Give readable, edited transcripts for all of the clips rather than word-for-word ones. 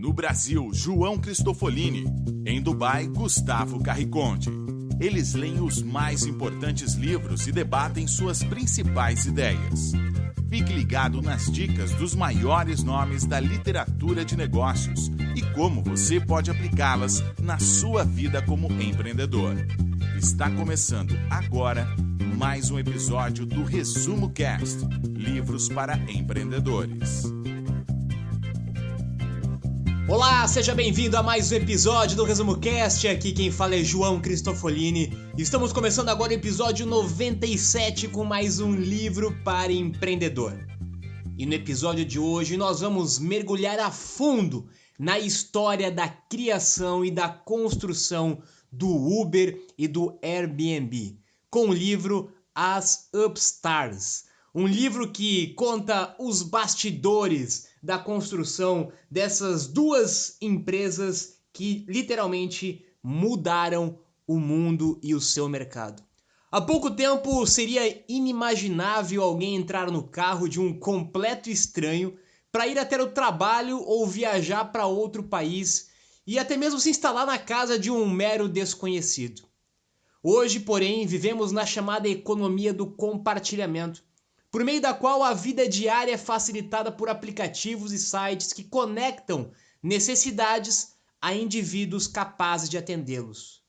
No Brasil, João Cristofolini. Em Dubai, Gustavo Carriconde. Eles leem os mais importantes livros e debatem suas principais ideias. Fique ligado nas dicas dos maiores nomes da literatura de negócios e como você pode aplicá-las na sua vida como empreendedor. Está começando agora mais um episódio do Resumo Cast, livros para empreendedores. Olá, seja bem-vindo a mais um episódio do Resumo Cast. Aqui quem fala é João Cristofolini. Estamos começando agora o episódio 97 com mais um livro para empreendedor. E no episódio de hoje nós vamos mergulhar a fundo na história da criação e da construção do Uber e do Airbnb, com o livro As Upstarts. Um livro que conta os bastidores da construção dessas duas empresas que literalmente mudaram o mundo e o seu mercado. Há pouco tempo seria inimaginável alguém entrar no carro de um completo estranho para ir até o trabalho ou viajar para outro país e até mesmo se instalar na casa de um mero desconhecido. Hoje, porém, vivemos na chamada economia do compartilhamento, por meio da qual a vida diária é facilitada por aplicativos e sites que conectam necessidades a indivíduos capazes de atendê-los.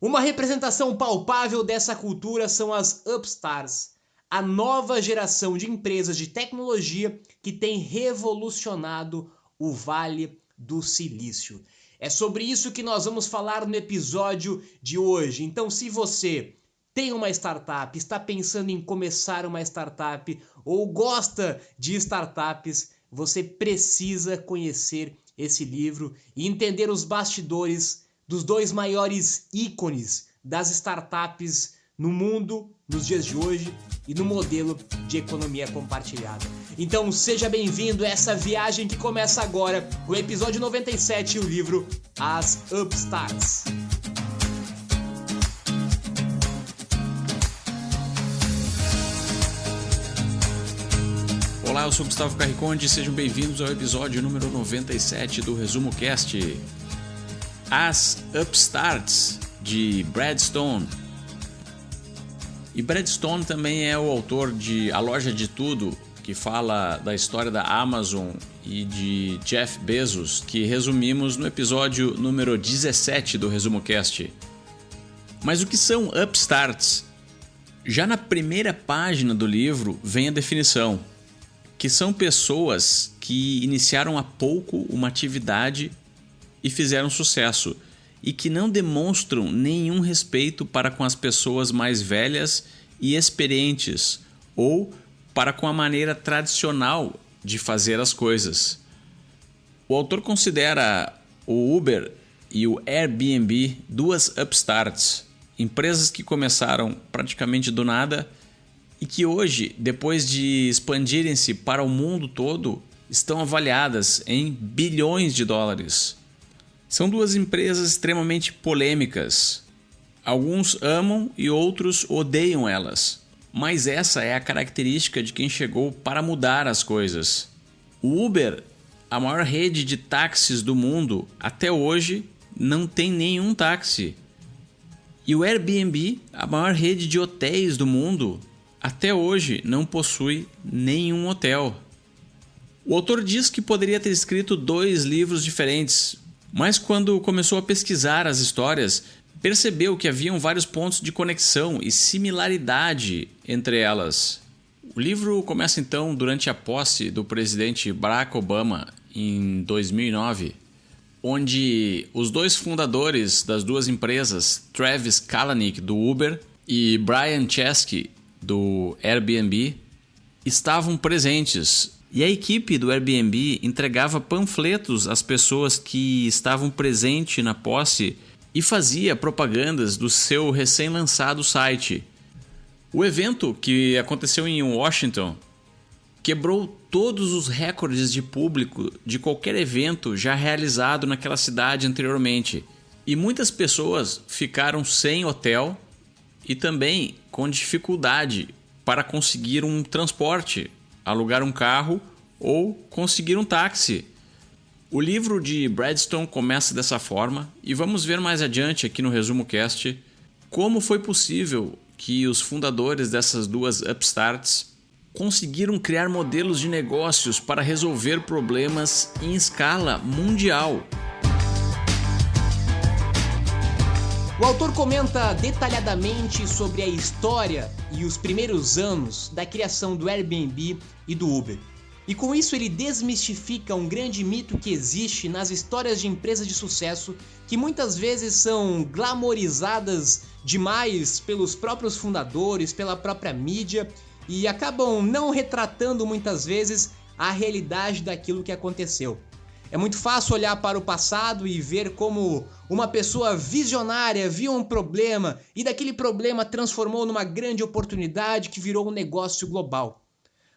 Uma representação palpável dessa cultura são as Upstarts, a nova geração de empresas de tecnologia que tem revolucionado o Vale do Silício. É sobre isso que nós vamos falar no episódio de hoje. Então, se você tem uma startup, está pensando em começar uma startup ou gosta de startups, você precisa conhecer esse livro e entender os bastidores dos dois maiores ícones das startups no mundo, nos dias de hoje e no modelo de economia compartilhada. Então seja bem-vindo a essa viagem que começa agora com o episódio 97 e o livro As Upstarts. Olá, eu sou Gustavo Carriconde e sejam bem-vindos ao episódio número 97 do Resumo Cast. As Upstarts, de Brad Stone. E Brad Stone também é o autor de A Loja de Tudo, que fala da história da Amazon e de Jeff Bezos, que resumimos no episódio número 17 do Resumo Cast. Mas o que são Upstarts? Já na primeira página do livro vem a definição, que são pessoas que iniciaram há pouco uma atividade e fizeram sucesso, e que não demonstram nenhum respeito para com as pessoas mais velhas e experientes, ou para com a maneira tradicional de fazer as coisas. O autor considera o Uber e o Airbnb duas upstarts, empresas que começaram praticamente do nada e que hoje, depois de expandirem-se para o mundo todo, estão avaliadas em bilhões de dólares. São duas empresas extremamente polêmicas. Alguns amam e outros odeiam elas. Mas essa é a característica de quem chegou para mudar as coisas. O Uber, a maior rede de táxis do mundo, até hoje não tem nenhum táxi. E o Airbnb, a maior rede de hotéis do mundo, até hoje não possui nenhum hotel. O autor diz que poderia ter escrito 2 livros diferentes, mas quando começou a pesquisar as histórias, percebeu que haviam vários pontos de conexão e similaridade entre elas. O livro começa então durante a posse do presidente Barack Obama em 2009, onde os 2 fundadores das duas empresas, Travis Kalanick do Uber e Brian Chesky do Airbnb, estavam presentes. E a equipe do Airbnb entregava panfletos às pessoas que estavam presentes na posse e fazia propagandas do seu recém-lançado site. O evento, que aconteceu em Washington, quebrou todos os recordes de público de qualquer evento já realizado naquela cidade anteriormente. E muitas pessoas ficaram sem hotel e também com dificuldade para conseguir um transporte, alugar um carro ou conseguir um táxi. O livro de Bradstone começa dessa forma e vamos ver mais adiante aqui no Resumo Cast como foi possível que os fundadores dessas duas upstarts conseguiram criar modelos de negócios para resolver problemas em escala mundial. O autor comenta detalhadamente sobre a história e os primeiros anos da criação do Airbnb e do Uber. E com isso ele desmistifica um grande mito que existe nas histórias de empresas de sucesso que muitas vezes são glamorizadas demais pelos próprios fundadores, pela própria mídia e acabam não retratando muitas vezes a realidade daquilo que aconteceu. É muito fácil olhar para o passado e ver como uma pessoa visionária viu um problema e daquele problema transformou numa grande oportunidade que virou um negócio global.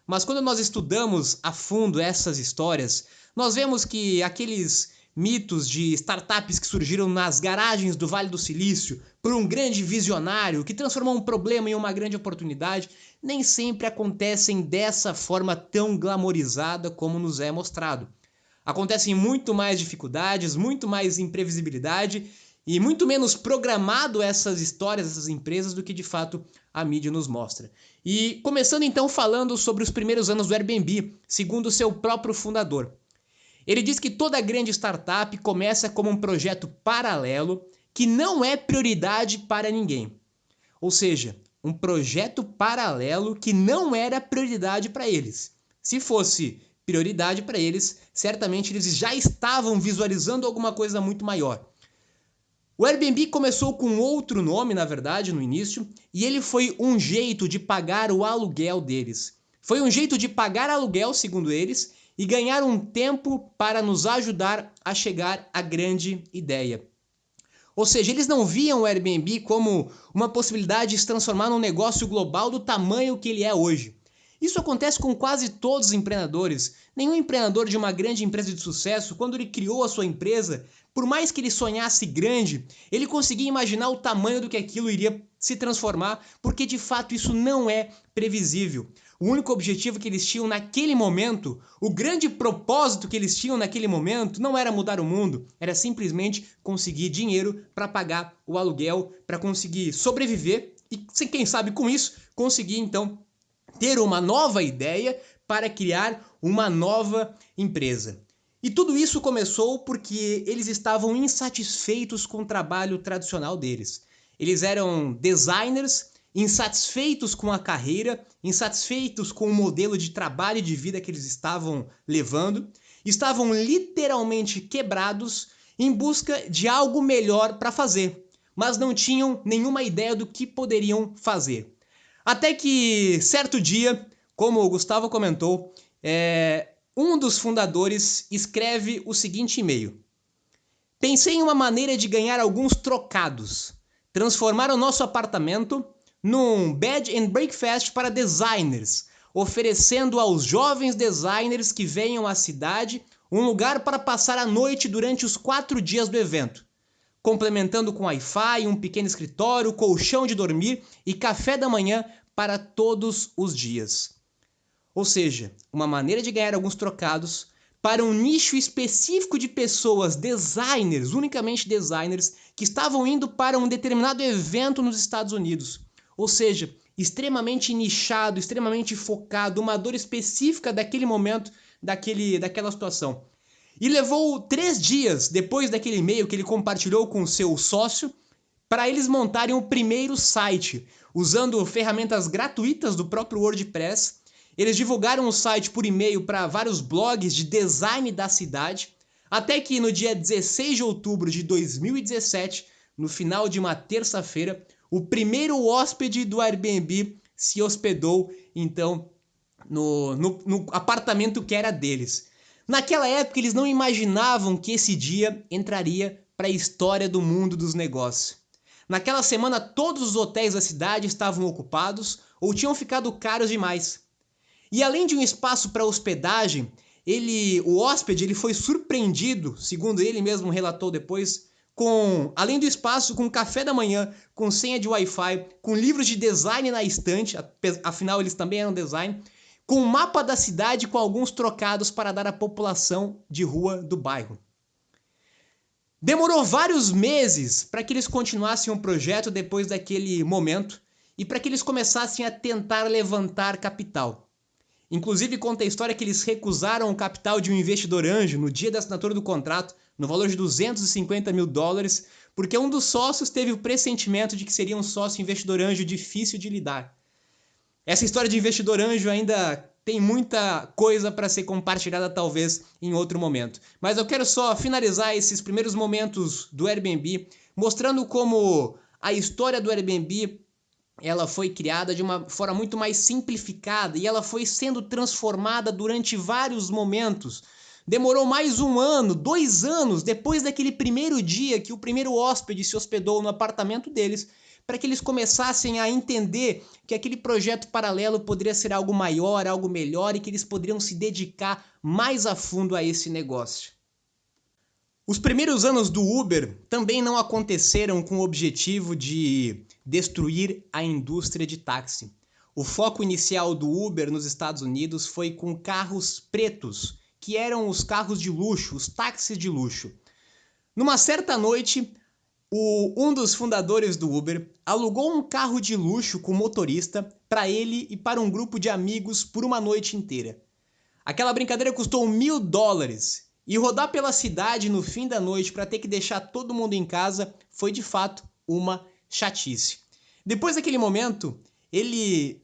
Mas quando nós estudamos a fundo essas histórias, nós vemos que aqueles mitos de startups que surgiram nas garagens do Vale do Silício por um grande visionário que transformou um problema em uma grande oportunidade, nem sempre acontecem dessa forma tão glamorizada como nos é mostrado. Acontecem muito mais dificuldades, muito mais imprevisibilidade e muito menos programado essas histórias, essas empresas, do que de fato a mídia nos mostra. E começando então falando sobre os primeiros anos do Airbnb, segundo seu próprio fundador. Ele diz que toda grande startup começa como um projeto paralelo que não é prioridade para ninguém. Ou seja, um projeto paralelo que não era prioridade para eles. Se fosse prioridade para eles, certamente eles já estavam visualizando alguma coisa muito maior. O Airbnb começou com outro nome, na verdade, no início, e ele foi um jeito de pagar o aluguel deles. Foi um jeito de pagar aluguel, segundo eles, e ganhar um tempo para nos ajudar a chegar à grande ideia. Ou seja, eles não viam o Airbnb como uma possibilidade de se transformar num negócio global do tamanho que ele é hoje. Isso acontece com quase todos os empreendedores. Nenhum empreendedor de uma grande empresa de sucesso, quando ele criou a sua empresa, por mais que ele sonhasse grande, ele conseguia imaginar o tamanho do que aquilo iria se transformar, porque de fato isso não é previsível. O único objetivo que eles tinham naquele momento, o grande propósito que eles tinham naquele momento, não era mudar o mundo, era simplesmente conseguir dinheiro para pagar o aluguel, para conseguir sobreviver e, quem sabe com isso, conseguir então ter uma nova ideia para criar uma nova empresa. E tudo isso começou porque eles estavam insatisfeitos com o trabalho tradicional deles. Eles eram designers, insatisfeitos com a carreira, insatisfeitos com o modelo de trabalho e de vida que eles estavam levando, estavam literalmente quebrados em busca de algo melhor para fazer, mas não tinham nenhuma ideia do que poderiam fazer. Até que, certo dia, como o Gustavo comentou, um dos fundadores escreve o seguinte e-mail: pensei em uma maneira de ganhar alguns trocados, transformar o nosso apartamento num bed and breakfast para designers, oferecendo aos jovens designers que venham à cidade um lugar para passar a noite durante os 4 dias do evento, complementando com Wi-Fi, um pequeno escritório, colchão de dormir e café da manhã para todos os dias. Ou seja, uma maneira de ganhar alguns trocados para um nicho específico de pessoas, designers, unicamente designers, que estavam indo para um determinado evento nos Estados Unidos. Ou seja, extremamente nichado, extremamente focado, uma dor específica daquele momento, daquela situação. E levou 3 dias depois daquele e-mail que ele compartilhou com o seu sócio para eles montarem o primeiro site, usando ferramentas gratuitas do próprio WordPress. Eles divulgaram o site por e-mail para vários blogs de design da cidade, até que no dia 16 de outubro de 2017, no final de uma terça-feira, o primeiro hóspede do Airbnb se hospedou, então, no apartamento que era deles. Naquela época, eles não imaginavam que esse dia entraria para a história do mundo dos negócios. Naquela semana, todos os hotéis da cidade estavam ocupados ou tinham ficado caros demais. E além de um espaço para hospedagem, o hóspede foi surpreendido, segundo ele mesmo relatou depois, além do espaço, com café da manhã, com senha de Wi-Fi, com livros de design na estante, afinal eles também eram design, com um mapa da cidade com alguns trocados para dar à população de rua do bairro. Demorou vários meses para que eles continuassem o projeto depois daquele momento e para que eles começassem a tentar levantar capital. Inclusive conta a história que eles recusaram o capital de um investidor anjo no dia da assinatura do contrato, no valor de $250 mil, porque um dos sócios teve o pressentimento de que seria um sócio investidor anjo difícil de lidar. Essa história de investidor anjo ainda tem muita coisa para ser compartilhada talvez em outro momento. Mas eu quero só finalizar esses primeiros momentos do Airbnb mostrando como a história do Airbnb ela foi criada de uma forma muito mais simplificada e ela foi sendo transformada durante vários momentos. Demorou mais 1 ano, 2 anos depois daquele primeiro dia que o primeiro hóspede se hospedou no apartamento deles para que eles começassem a entender que aquele projeto paralelo poderia ser algo maior, algo melhor e que eles poderiam se dedicar mais a fundo a esse negócio. Os primeiros anos do Uber também não aconteceram com o objetivo de destruir a indústria de táxi. O foco inicial do Uber nos Estados Unidos foi com carros pretos, que eram os carros de luxo, os táxis de luxo. Numa certa noite, um dos fundadores do Uber alugou um carro de luxo com motorista para ele e para um grupo de amigos por uma noite inteira. Aquela brincadeira custou $1.000 e rodar pela cidade no fim da noite para ter que deixar todo mundo em casa foi de fato uma chatice. Depois daquele momento,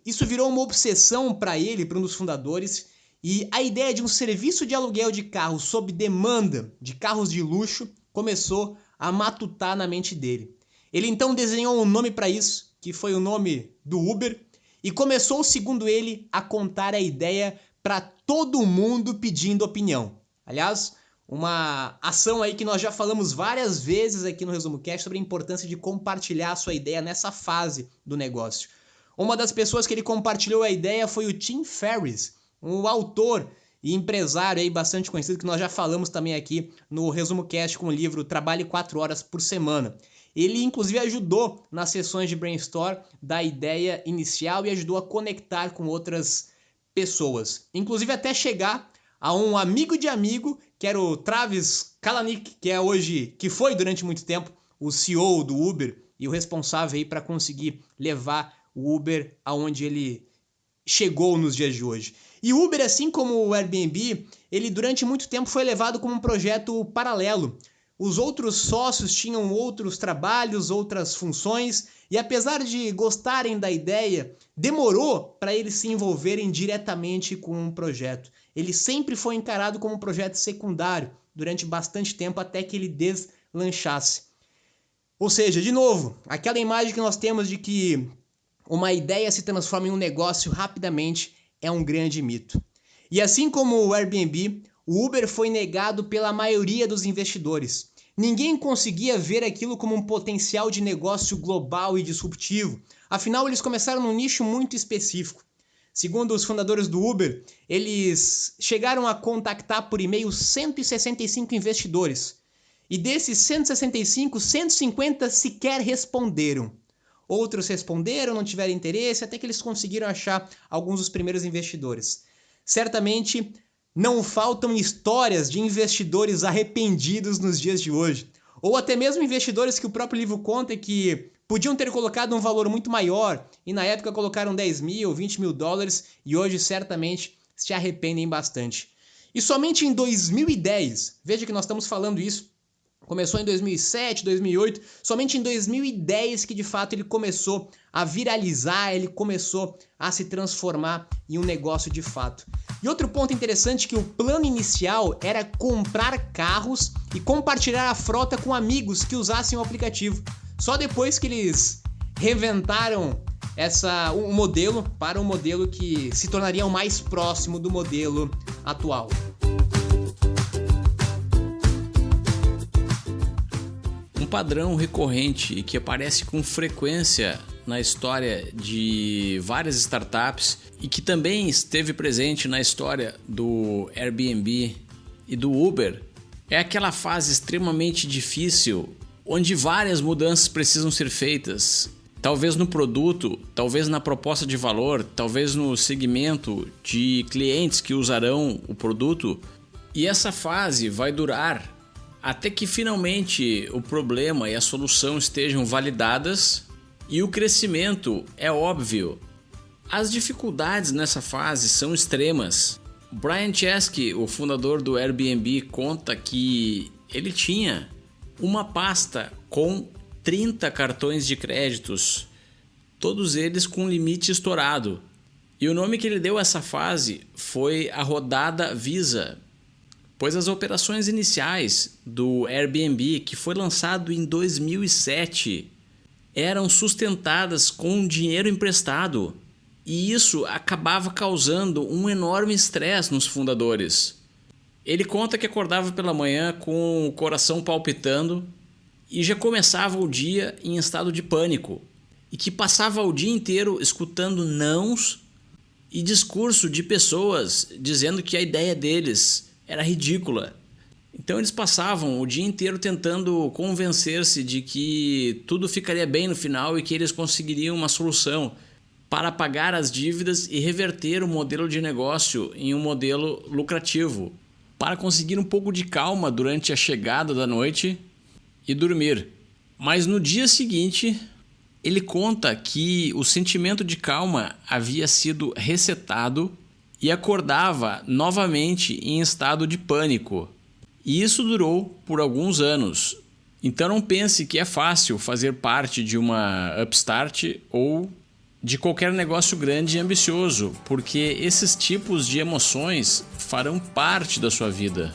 isso virou uma obsessão para ele, para um dos fundadores, e a ideia de um serviço de aluguel de carros sob demanda de carros de luxo começou a matutar na mente dele. Ele então desenhou um nome para isso, que foi o nome do Uber, e começou, segundo ele, a contar a ideia para todo mundo pedindo opinião. Aliás, uma ação aí que nós já falamos várias vezes aqui no Resumo Cast sobre a importância de compartilhar a sua ideia nessa fase do negócio. Uma das pessoas que ele compartilhou a ideia foi o Tim Ferriss, um autor e empresário aí bastante conhecido que nós já falamos também aqui no Resumo Cast com o livro Trabalhe 4 horas por semana. Ele inclusive ajudou nas sessões de brainstorm da ideia inicial e ajudou a conectar com outras pessoas. Inclusive até chegar a um amigo de amigo, que era o Travis Kalanick, que foi durante muito tempo o CEO do Uber e o responsável aí para conseguir levar o Uber aonde ele chegou nos dias de hoje. E o Uber, assim como o Airbnb, ele durante muito tempo foi levado como um projeto paralelo. Os outros sócios tinham outros trabalhos, outras funções, e apesar de gostarem da ideia, demorou para eles se envolverem diretamente com um projeto. Ele sempre foi encarado como um projeto secundário durante bastante tempo até que ele deslanchasse. Ou seja, de novo, aquela imagem que nós temos de que uma ideia se transforma em um negócio rapidamente é um grande mito. E assim como o Airbnb, o Uber foi negado pela maioria dos investidores. Ninguém conseguia ver aquilo como um potencial de negócio global e disruptivo. Afinal, eles começaram num nicho muito específico. Segundo os fundadores do Uber, eles chegaram a contactar por e-mail 165 investidores. E desses 165, 150 sequer responderam. Outros responderam, não tiveram interesse, até que eles conseguiram achar alguns dos primeiros investidores. Certamente não faltam histórias de investidores arrependidos nos dias de hoje. Ou até mesmo investidores que o próprio livro conta que podiam ter colocado um valor muito maior e na época colocaram $10 mil, $20 mil e hoje certamente se arrependem bastante. E somente em 2010, veja que nós estamos falando isso, começou em 2007, 2008, somente em 2010 que de fato ele começou a viralizar, ele começou a se transformar em um negócio de fato. E outro ponto interessante é que o plano inicial era comprar carros e compartilhar a frota com amigos que usassem o aplicativo. Só depois que eles reinventaram o modelo para um modelo que se tornaria o mais próximo do modelo atual. Um padrão recorrente e que aparece com frequência na história de várias startups e que também esteve presente na história do Airbnb e do Uber é aquela fase extremamente difícil onde várias mudanças precisam ser feitas talvez no produto, talvez na proposta de valor, talvez no segmento de clientes que usarão o produto. E essa fase vai durar até que finalmente o problema e a solução estejam validadas e o crescimento é óbvio. As dificuldades nessa fase são extremas. Brian Chesky, o fundador do Airbnb, conta que ele tinha uma pasta com 30 cartões de créditos, todos eles com limite estourado. E o nome que ele deu a essa fase foi a rodada Visa, pois as operações iniciais do Airbnb, que foi lançado em 2007, eram sustentadas com dinheiro emprestado. E isso acabava causando um enorme estresse nos fundadores. Ele conta que acordava pela manhã com o coração palpitando e já começava o dia em estado de pânico. E que passava o dia inteiro escutando nãos e discurso de pessoas dizendo que a ideia deles era ridícula. Então eles passavam o dia inteiro tentando convencer-se de que tudo ficaria bem no final e que eles conseguiriam uma solução para pagar as dívidas e reverter o modelo de negócio em um modelo lucrativo, para conseguir um pouco de calma durante a chegada da noite e dormir. Mas no dia seguinte, ele conta que o sentimento de calma havia sido resetado e acordava novamente em estado de pânico. E isso durou por alguns anos. Então não pense que é fácil fazer parte de uma upstart ou de qualquer negócio grande e ambicioso, porque esses tipos de emoções farão parte da sua vida.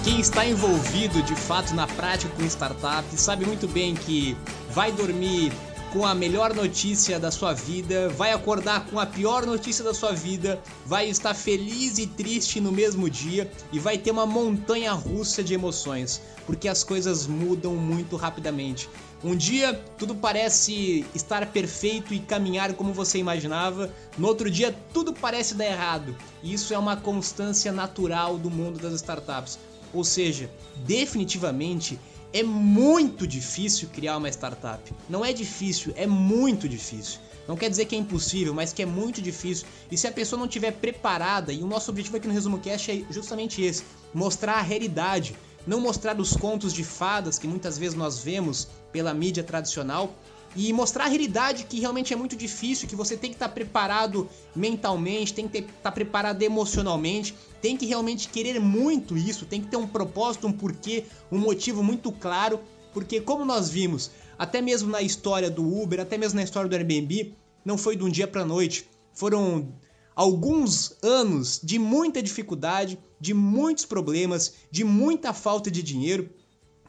Quem está envolvido de fato na prática com startup sabe muito bem que vai dormir com a melhor notícia da sua vida, vai acordar com a pior notícia da sua vida, vai estar feliz e triste no mesmo dia e vai ter uma montanha russa de emoções, porque as coisas mudam muito rapidamente. Um dia tudo parece estar perfeito e caminhar como você imaginava, no outro dia tudo parece dar errado. E isso é uma constância natural do mundo das startups. Ou seja, definitivamente é muito difícil criar uma startup. Não é difícil, é muito difícil. Não quer dizer que é impossível, mas que é muito difícil. E se a pessoa não estiver preparada, e o nosso objetivo aqui no Resumo Cast é justamente esse, mostrar a realidade, não mostrar os contos de fadas que muitas vezes nós vemos pela mídia tradicional, e mostrar a realidade que realmente é muito difícil, que você tem que estar preparado mentalmente, tem que estar preparado emocionalmente, tem que realmente querer muito isso, tem que ter um propósito, um porquê, um motivo muito claro, porque como nós vimos, até mesmo na história do Uber, até mesmo na história do Airbnb, não foi de um dia para a noite, foram alguns anos de muita dificuldade, de muitos problemas, de muita falta de dinheiro,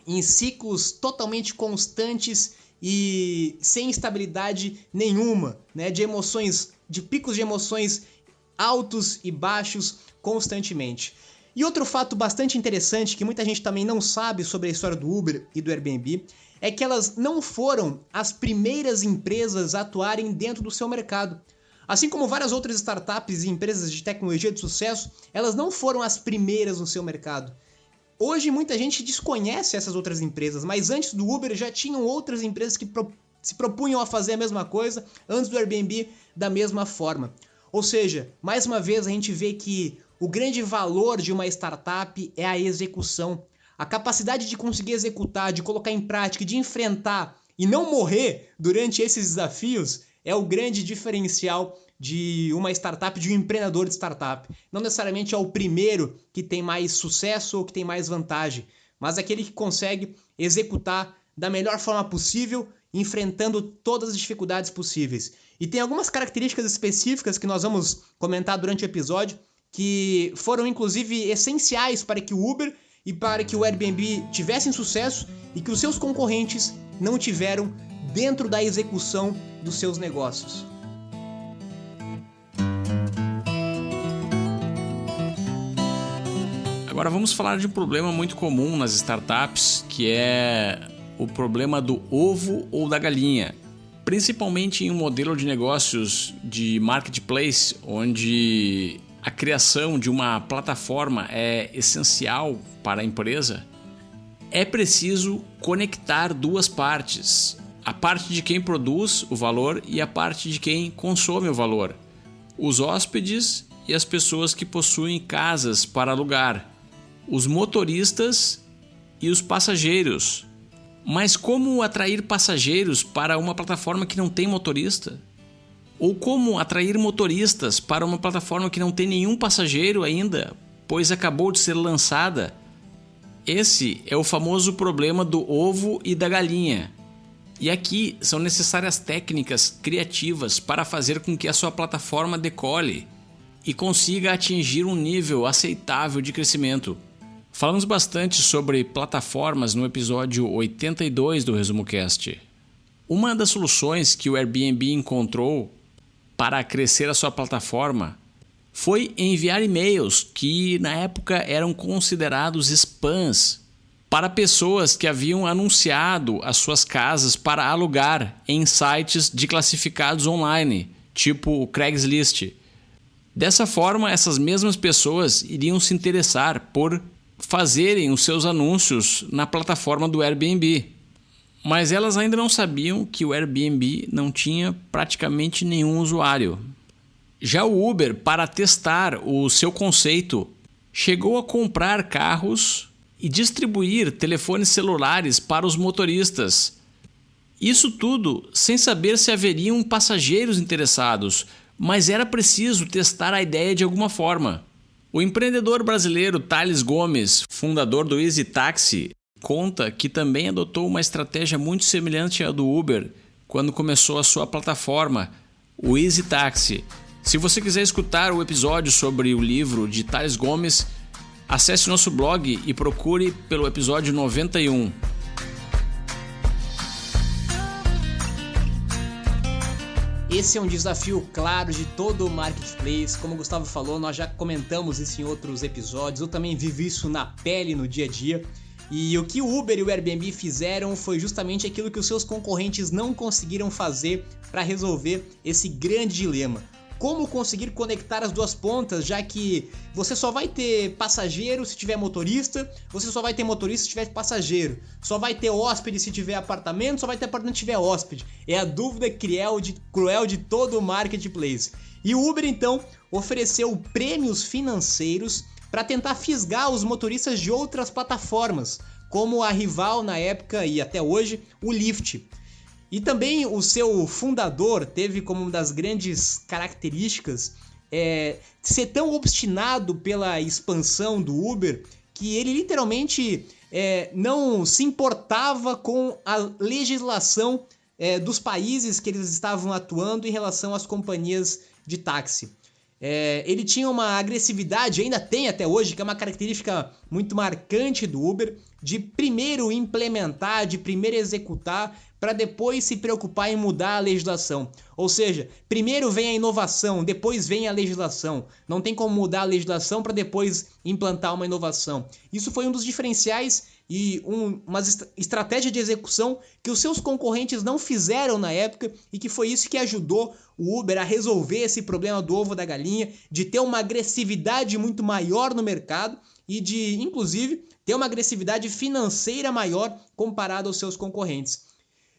em ciclos totalmente constantes e sem estabilidade nenhuma, né? De emoções, de picos de emoções altos e baixos constantemente. E outro fato bastante interessante que muita gente também não sabe sobre a história do Uber e do Airbnb é que elas não foram as primeiras empresas a atuarem dentro do seu mercado. Assim como várias outras startups e empresas de tecnologia de sucesso, elas não foram as primeiras no seu mercado. Hoje muita gente desconhece essas outras empresas, mas antes do Uber já tinham outras empresas que se propunham a fazer a mesma coisa, antes do Airbnb da mesma forma. Ou seja, mais uma vez a gente vê que o grande valor de uma startup é a execução. A capacidade de conseguir executar, de colocar em prática, de enfrentar e não morrer durante esses desafios é o grande diferencial de uma startup, de um empreendedor de startup. Não necessariamente é o primeiro que tem mais sucesso ou que tem mais vantagem, mas aquele que consegue executar da melhor forma possível, enfrentando todas as dificuldades possíveis. E tem algumas características específicas que nós vamos comentar durante o episódio, que foram inclusive essenciais para que o Uber e para que o Airbnb tivessem sucesso e que os seus concorrentes não tiveram dentro da execução dos seus negócios. Agora vamos falar de um problema muito comum nas startups, que é o problema do ovo ou da galinha. Principalmente em um modelo de negócios de marketplace, onde a criação de uma plataforma é essencial para a empresa, é preciso conectar duas partes. A parte de quem produz o valor e a parte de quem consome o valor. Os hóspedes e as pessoas que possuem casas para alugar. Os motoristas e os passageiros. Mas como atrair passageiros para uma plataforma que não tem motorista? Ou como atrair motoristas para uma plataforma que não tem nenhum passageiro ainda, pois acabou de ser lançada? Esse é o famoso problema do ovo e da galinha. E aqui são necessárias técnicas criativas para fazer com que a sua plataforma decole e consiga atingir um nível aceitável de crescimento. Falamos bastante sobre plataformas no episódio 82 do Resumo Cast. Uma das soluções que o Airbnb encontrou para crescer a sua plataforma foi enviar e-mails que na época eram considerados spams para pessoas que haviam anunciado as suas casas para alugar em sites de classificados online, tipo o Craigslist. Dessa forma, essas mesmas pessoas iriam se interessar por fazerem os seus anúncios na plataforma do Airbnb. Mas elas ainda não sabiam que o Airbnb não tinha praticamente nenhum usuário. Já o Uber, para testar o seu conceito, chegou a comprar carros e distribuir telefones celulares para os motoristas. Isso tudo sem saber se haveriam passageiros interessados, mas era preciso testar a ideia de alguma forma. O empreendedor brasileiro Thales Gomes, fundador do Easy Taxi, conta que também adotou uma estratégia muito semelhante à do Uber quando começou a sua plataforma, o Easy Taxi. Se você quiser escutar o episódio sobre o livro de Thales Gomes, acesse nosso blog e procure pelo episódio 91. Esse é um desafio claro de todo o marketplace. Como o Gustavo falou, nós já comentamos isso em outros episódios. Eu também vivi isso na pele no dia a dia. E o que o Uber e o Airbnb fizeram foi justamente aquilo que os seus concorrentes não conseguiram fazer para resolver esse grande dilema. Como conseguir conectar as duas pontas, já que você só vai ter passageiro se tiver motorista, você só vai ter motorista se tiver passageiro, só vai ter hóspede se tiver apartamento, só vai ter apartamento se tiver hóspede. É a dúvida cruel de todo o marketplace. E o Uber então ofereceu prêmios financeiros para tentar fisgar os motoristas de outras plataformas, como a rival na época e até hoje, o Lyft. E também o seu fundador teve como uma das grandes características ser tão obstinado pela expansão do Uber que ele literalmente não se importava com a legislação dos países que eles estavam atuando em relação às companhias de táxi. Ele tinha uma agressividade, ainda tem até hoje, que é uma característica muito marcante do Uber, de primeiro implementar, de primeiro executar, para depois se preocupar em mudar a legislação. Ou seja, primeiro vem a inovação, depois vem a legislação. Não tem como mudar a legislação para depois implantar uma inovação. Isso foi um dos diferenciais e uma estratégia de execução que os seus concorrentes não fizeram na época e que foi isso que ajudou o Uber a resolver esse problema do ovo da galinha, de ter uma agressividade muito maior no mercado e de, inclusive, ter uma agressividade financeira maior comparado aos seus concorrentes.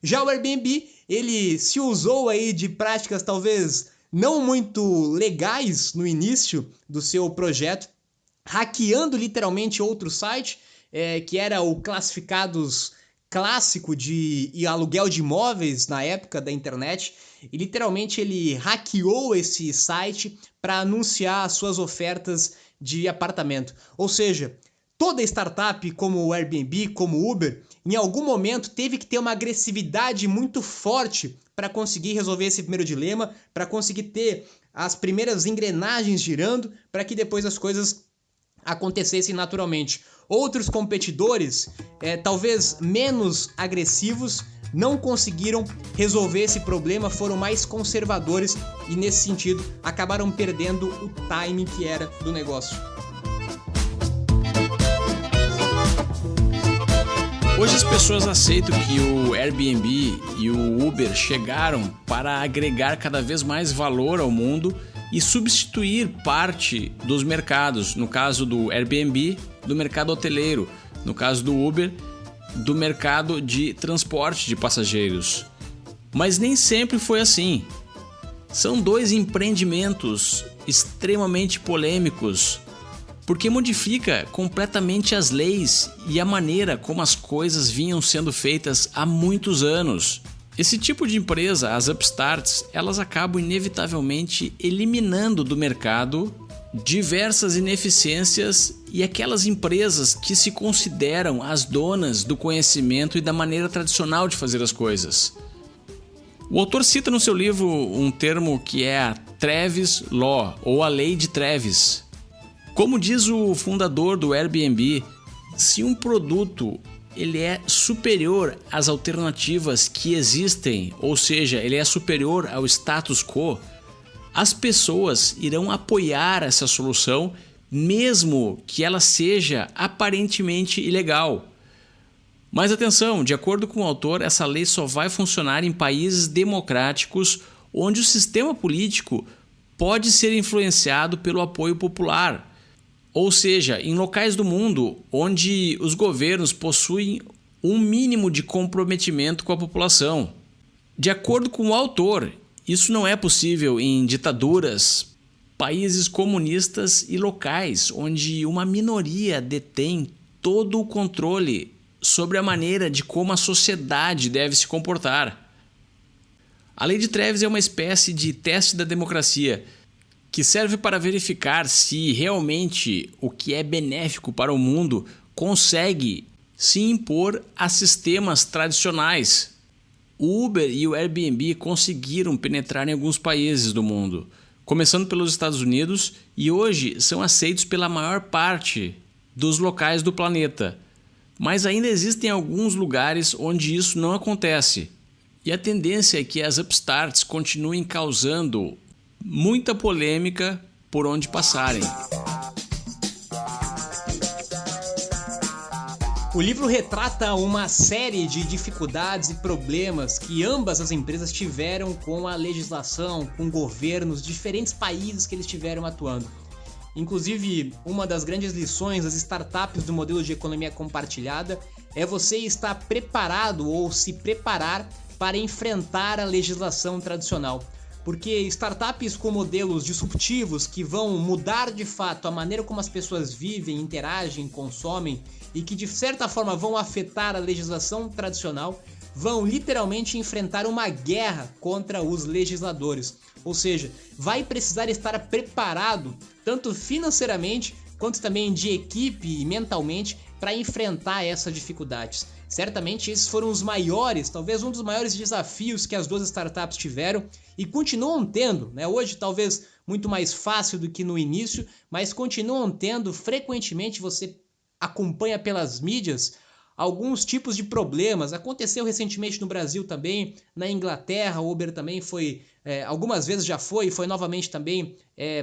Já o Airbnb, ele se usou aí de práticas talvez não muito legais no início do seu projeto, hackeando literalmente outro site, que era o Classificados clássico de aluguel de imóveis na época da internet, e literalmente ele hackeou esse site para anunciar as suas ofertas de apartamento. Ou seja, toda startup como o Airbnb, como o Uber, em algum momento teve que ter uma agressividade muito forte para conseguir resolver esse primeiro dilema, para conseguir ter as primeiras engrenagens girando, para que depois as coisas acontecessem naturalmente. Outros competidores, talvez menos agressivos, não conseguiram resolver esse problema, foram mais conservadores e nesse sentido acabaram perdendo o timing que era do negócio. Hoje as pessoas aceitam que o Airbnb e o Uber chegaram para agregar cada vez mais valor ao mundo e substituir parte dos mercados, no caso do Airbnb, do mercado hoteleiro, no caso do Uber, do mercado de transporte de passageiros. Mas nem sempre foi assim. São dois empreendimentos extremamente polêmicos, porque modifica completamente as leis e a maneira como as coisas vinham sendo feitas há muitos anos. Esse tipo de empresa, as upstarts, elas acabam inevitavelmente eliminando do mercado diversas ineficiências e aquelas empresas que se consideram as donas do conhecimento e da maneira tradicional de fazer as coisas. O autor cita no seu livro um termo que é a Travis Law, ou a Lei de Travis. Como diz o fundador do Airbnb, se um produto ele é superior às alternativas que existem, ou seja, ele é superior ao status quo, as pessoas irão apoiar essa solução, mesmo que ela seja aparentemente ilegal. Mas atenção, de acordo com o autor, essa lei só vai funcionar em países democráticos onde o sistema político pode ser influenciado pelo apoio popular. Ou seja, em locais do mundo onde os governos possuem um mínimo de comprometimento com a população. De acordo com o autor, isso não é possível em ditaduras, países comunistas e locais onde uma minoria detém todo o controle sobre a maneira de como a sociedade deve se comportar. A Lei de Travis é uma espécie de teste da democracia que serve para verificar se realmente o que é benéfico para o mundo consegue se impor a sistemas tradicionais. O Uber e o Airbnb conseguiram penetrar em alguns países do mundo, começando pelos Estados Unidos, e hoje são aceitos pela maior parte dos locais do planeta. Mas ainda existem alguns lugares onde isso não acontece. E a tendência é que as upstarts continuem causando muita polêmica por onde passarem. O livro retrata uma série de dificuldades e problemas que ambas as empresas tiveram com a legislação, com governos, diferentes países que eles estiveram atuando. Inclusive, uma das grandes lições das startups do modelo de economia compartilhada é você estar preparado ou se preparar para enfrentar a legislação tradicional. Porque startups com modelos disruptivos que vão mudar de fato a maneira como as pessoas vivem, interagem, consomem e que de certa forma vão afetar a legislação tradicional, vão literalmente enfrentar uma guerra contra os legisladores. Ou seja, vai precisar estar preparado, tanto financeiramente quanto também de equipe e mentalmente, para enfrentar essas dificuldades. Certamente esses foram os maiores, talvez um dos maiores desafios que as duas startups tiveram e continuam tendo, né? Hoje talvez muito mais fácil do que no início, mas continuam tendo frequentemente. Você acompanha pelas mídias alguns tipos de problemas. Aconteceu recentemente no Brasil também, na Inglaterra, o Uber também foi, algumas vezes já foi novamente também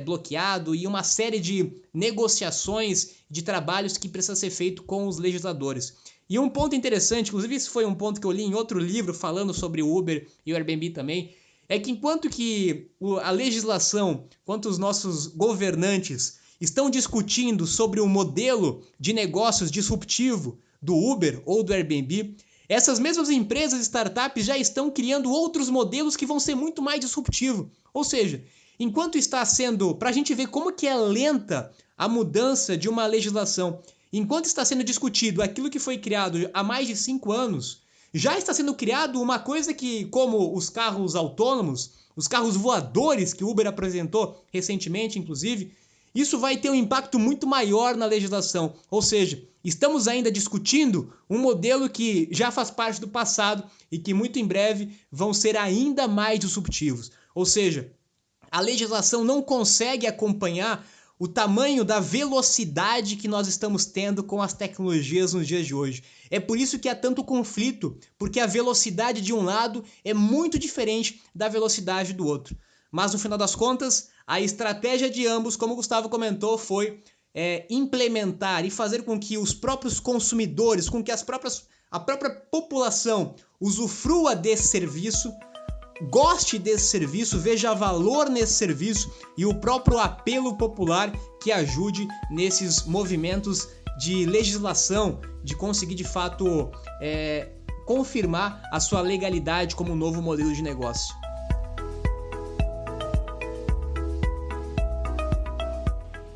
bloqueado, e uma série de negociações de trabalhos que precisa ser feito com os legisladores. E um ponto interessante, inclusive isso foi um ponto que eu li em outro livro falando sobre o Uber e o Airbnb também, é que enquanto que a legislação, enquanto os nossos governantes estão discutindo sobre o modelo de negócios disruptivo do Uber ou do Airbnb, essas mesmas empresas e startups já estão criando outros modelos que vão ser muito mais disruptivos. Ou seja, enquanto está sendo, para a gente ver como que é lenta a mudança de uma legislação, enquanto está sendo discutido aquilo que foi criado há mais de 5 anos, já está sendo criado uma coisa que, como os carros autônomos, os carros voadores que o Uber apresentou recentemente, inclusive, isso vai ter um impacto muito maior na legislação. Ou seja, estamos ainda discutindo um modelo que já faz parte do passado e que muito em breve vão ser ainda mais disruptivos. Ou seja, a legislação não consegue acompanhar o tamanho da velocidade que nós estamos tendo com as tecnologias nos dias de hoje. É por isso que há tanto conflito, porque a velocidade de um lado é muito diferente da velocidade do outro. Mas no final das contas, a estratégia de ambos, como o Gustavo comentou, foi implementar e fazer com que os próprios consumidores, com que as próprias a própria população usufrua desse serviço, goste desse serviço, veja valor nesse serviço e o próprio apelo popular que ajude nesses movimentos de legislação, de conseguir de fato confirmar a sua legalidade como um novo modelo de negócio.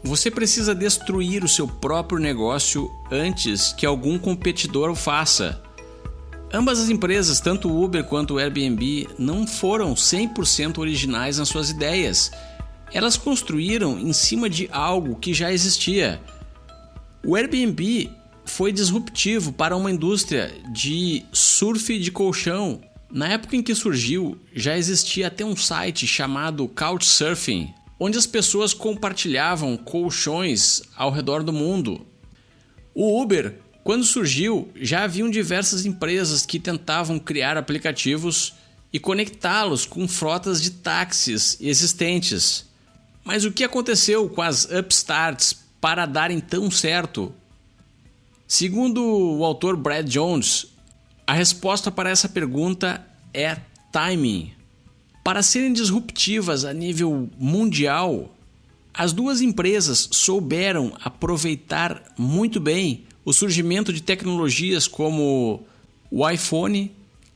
Você precisa destruir o seu próprio negócio antes que algum competidor o faça. Ambas as empresas, tanto o Uber quanto o Airbnb, não foram 100% originais nas suas ideias. Elas construíram em cima de algo que já existia. O Airbnb foi disruptivo para uma indústria de surf de colchão. Na época em que surgiu, já existia até um site chamado Couchsurfing, onde as pessoas compartilhavam colchões ao redor do mundo. O Uber, quando surgiu, já haviam diversas empresas que tentavam criar aplicativos e conectá-los com frotas de táxis existentes. Mas o que aconteceu com as upstarts para darem tão certo? Segundo o autor Brad Jones, a resposta para essa pergunta é timing. Para serem disruptivas a nível mundial, as duas empresas souberam aproveitar muito bem o surgimento de tecnologias como o iPhone,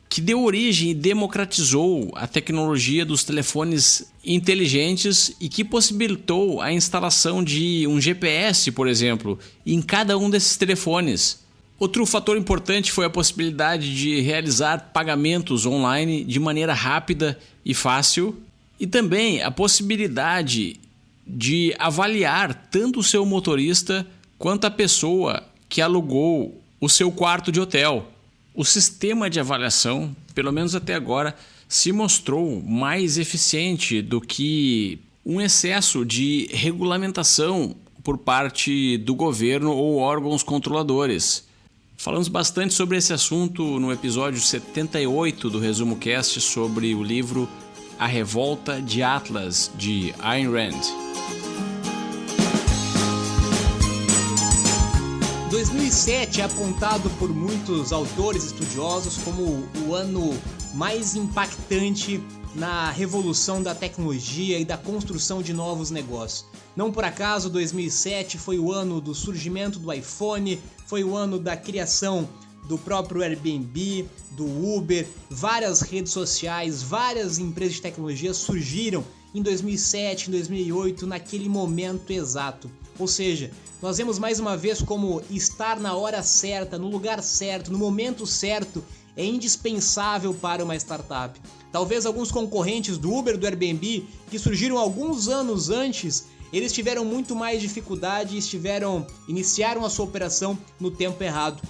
que deu origem e democratizou a tecnologia dos telefones inteligentes e que possibilitou a instalação de um GPS, por exemplo, em cada um desses telefones. Outro fator importante foi a possibilidade de realizar pagamentos online de maneira rápida e fácil, e também a possibilidade de avaliar tanto o seu motorista quanto a pessoa que alugou o seu quarto de hotel. O sistema de avaliação, pelo menos até agora, se mostrou mais eficiente do que um excesso de regulamentação por parte do governo ou órgãos controladores. Falamos bastante sobre esse assunto no episódio 78 do Resumo Cast sobre o livro A Revolta de Atlas, de Ayn Rand. 2007 é apontado por muitos autores estudiosos como o ano mais impactante na revolução da tecnologia e da construção de novos negócios. Não por acaso 2007 foi o ano do surgimento do iPhone, foi o ano da criação do próprio Airbnb, do Uber, várias redes sociais, várias empresas de tecnologia surgiram em 2007, em 2008, naquele momento exato. Ou seja, nós vemos mais uma vez como estar na hora certa, no lugar certo, no momento certo é indispensável para uma startup. Talvez alguns concorrentes do Uber, do Airbnb, que surgiram alguns anos antes, eles tiveram muito mais dificuldade e iniciaram a sua operação no tempo errado.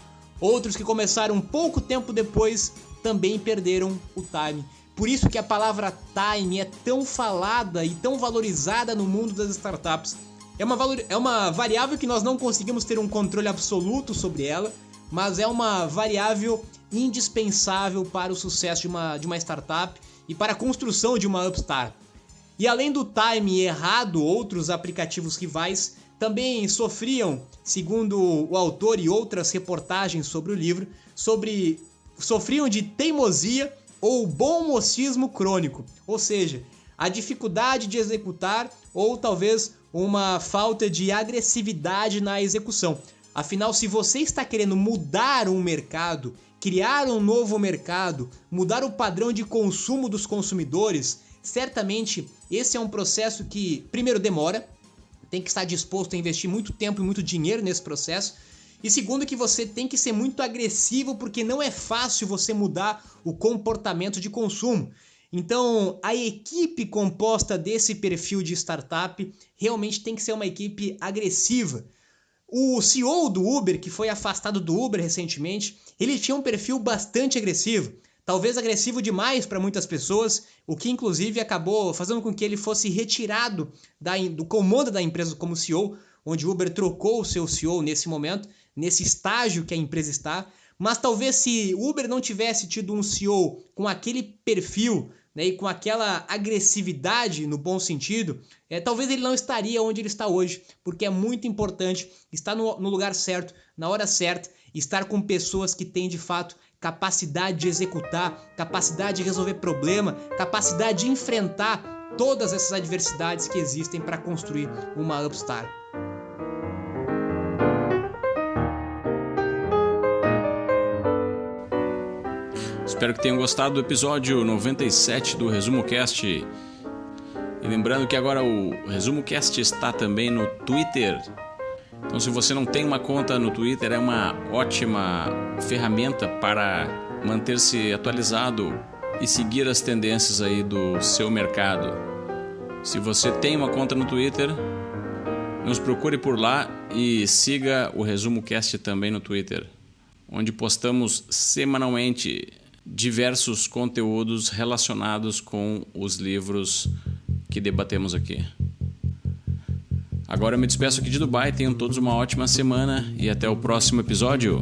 Outros que começaram pouco tempo depois também perderam o time. Por isso que a palavra time é tão falada e tão valorizada no mundo das startups. É uma variável que nós não conseguimos ter um controle absoluto sobre ela, mas é uma variável indispensável para o sucesso de uma startup e para a construção de uma upstart. E além do time errado, outros aplicativos rivais também sofriam, segundo o autor e outras reportagens sobre o livro, sofriam de teimosia ou bom mocismo crônico, ou seja, a dificuldade de executar ou talvez uma falta de agressividade na execução. Afinal, se você está querendo mudar um mercado, criar um novo mercado, mudar o padrão de consumo dos consumidores, certamente esse é um processo que, primeiro, demora, tem que estar disposto a investir muito tempo e muito dinheiro nesse processo, e segundo, que você tem que ser muito agressivo, porque não é fácil você mudar o comportamento de consumo. Então, a equipe composta desse perfil de startup realmente tem que ser uma equipe agressiva. O CEO do Uber, que foi afastado do Uber recentemente, ele tinha um perfil bastante agressivo. Talvez agressivo demais para muitas pessoas, o que inclusive acabou fazendo com que ele fosse retirado do comando da empresa como CEO, onde o Uber trocou o seu CEO nesse momento, nesse estágio que a empresa está. Mas talvez se o Uber não tivesse tido um CEO com aquele perfil né, e com aquela agressividade no bom sentido, talvez ele não estaria onde ele está hoje, porque é muito importante estar no lugar certo, na hora certa, estar com pessoas que têm de fato capacidade de executar, capacidade de resolver problema, capacidade de enfrentar todas essas adversidades que existem para construir uma Upstart. Espero que tenham gostado do episódio 97 do Resumo Cast. E lembrando que agora o Resumo Cast está também no Twitter. Então, se você não tem uma conta no Twitter, é uma ótima ferramenta para manter-se atualizado e seguir as tendências aí do seu mercado. Se você tem uma conta no Twitter, nos procure por lá e siga o Resumo Cast também no Twitter, onde postamos semanalmente diversos conteúdos relacionados com os livros que debatemos aqui. Agora eu me despeço aqui de Dubai, tenham todos uma ótima semana e até o próximo episódio.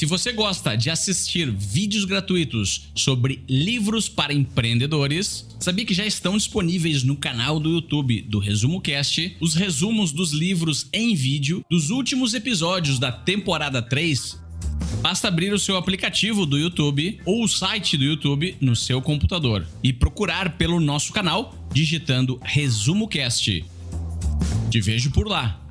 Se você gosta de assistir vídeos gratuitos sobre livros para empreendedores, sabia que já estão disponíveis no canal do YouTube do Resumo Cast os resumos dos livros em vídeo dos últimos episódios da temporada 3? Basta abrir o seu aplicativo do YouTube ou o site do YouTube no seu computador e procurar pelo nosso canal digitando Resumo Cast. Te vejo por lá.